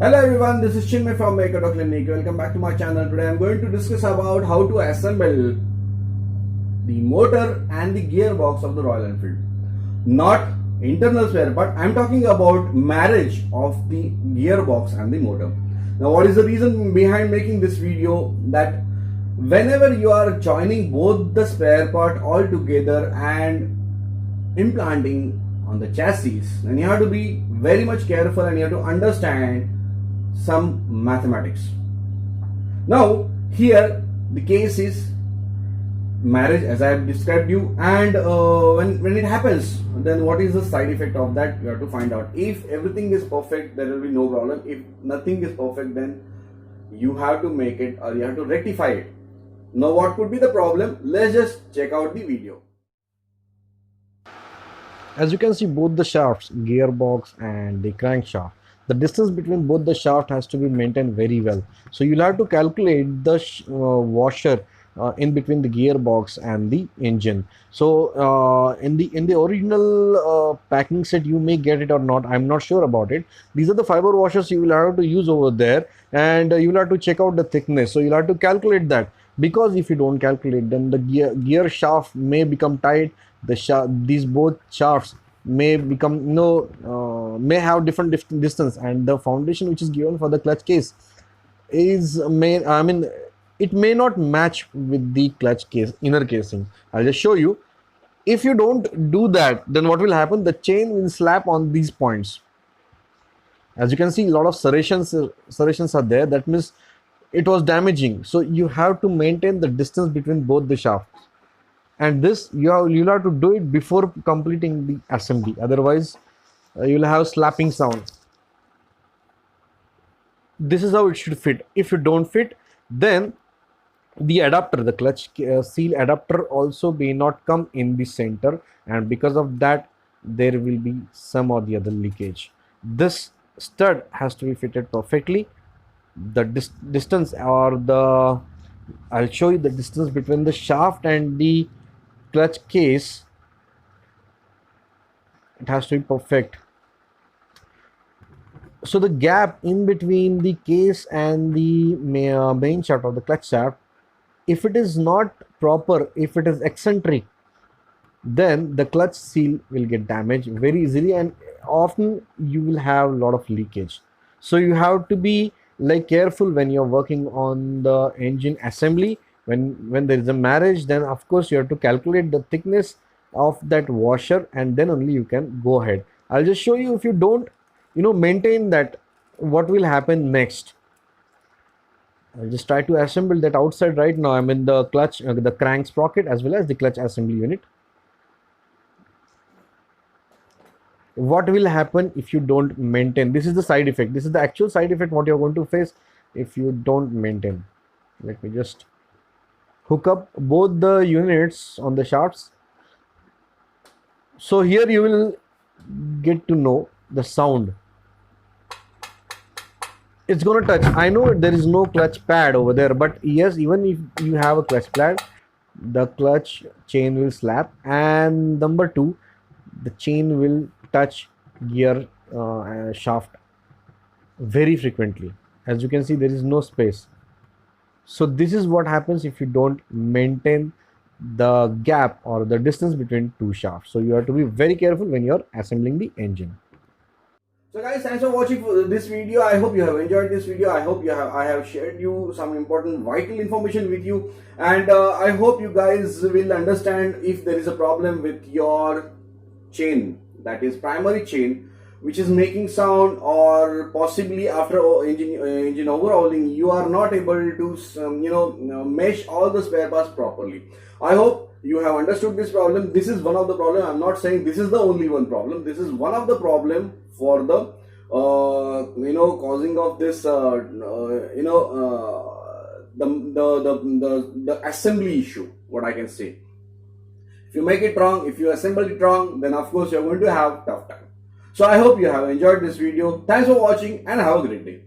Hello everyone, this is Chinmay from Maker Clinic. Welcome back to my channel. Today I am going to discuss about how to assemble the motor and the gearbox of the Royal Enfield. Not internal spare, but I am talking about marriage of the gearbox and the motor. Now what is the reason behind making this video? That whenever you are joining both the spare part all together and implanting on the chassis, then you have to be very much careful and you have to understand some mathematics. Now here the case is marriage, as I have described you, and when it happens, then what is the side effect of that? You have to find out. If everything is perfect, there will be no problem. If nothing is perfect, then you have to make it or you have to rectify it. Now what could be the problem? Let's just check out the video. As you can see, both the shafts, gearbox and the crankshaft, the distance between both the shaft has to be maintained very well. So you'll have to calculate the washer in between the gearbox and the engine. So in the original packing set, you may get it or not, I'm not sure about it. These are the fiber washers you will have to use over there, and you will have to check out the thickness. So you'll have to calculate that, because if you don't calculate, then the gear shaft may become tight. These both shafts may become may have different distance, and the foundation which is given for the clutch case it may not match with the clutch case inner casing. I'll just show you. If you don't do that, then what will happen? The chain will slap on these points. As you can see, a lot of serrations are there. That means it was damaging. So you have to maintain the distance between both the shafts, and this you'll have to do it before completing the assembly. Otherwise you'll have slapping sound. This is how it should fit. If you don't fit, then the adapter, the clutch seal adapter also may not come in the center, and because of that there will be some or the other leakage. This stud has to be fitted perfectly. The distance, or the I'll show you the distance between the shaft and the clutch case. It has to be perfect. So the gap in between the case and the main shaft or the clutch shaft, if it is not proper, if it is eccentric, then the clutch seal will get damaged very easily, and often you will have a lot of leakage. So you have to be careful when you're working on the engine assembly. When there is a marriage, then of course you have to calculate the thickness of that washer, and then only you can go ahead. I'll just show you. If you don't maintain that, what will happen next. I'll just try to assemble that outside. Right now I'm in the clutch, the crank sprocket, as well as the clutch assembly unit. What will happen if you don't maintain? This is the side effect. This is the actual side effect what you're going to face if you don't maintain. Let me just hook up both the units on the shafts. So here you will get to know the sound. It's going to touch. I know there is no clutch pad over there, but yes, even if you have a clutch pad, the clutch chain will slap, and number two, the chain will touch gear shaft very frequently. As you can see, there is no space. So this is what happens if you don't maintain the gap or the distance between two shafts. So you have to be very careful when you're assembling the engine. So guys, thanks for watching this video. I hope you have enjoyed this video. I hope I have shared you some important vital information with you, and I hope you guys will understand if there is a problem with your chain, that is primary chain, which is making sound, or possibly after engine overhauling you are not able to mesh all the spare parts properly. I hope you have understood this problem. This is one of the problem. I'm not saying this is the only one problem. This is one of the problem for the causing of this the assembly issue, what I can say. If you make it wrong, if you assemble it wrong, then of course you're going to have tough time. So I hope you have enjoyed this video. Thanks for watching and have a great day.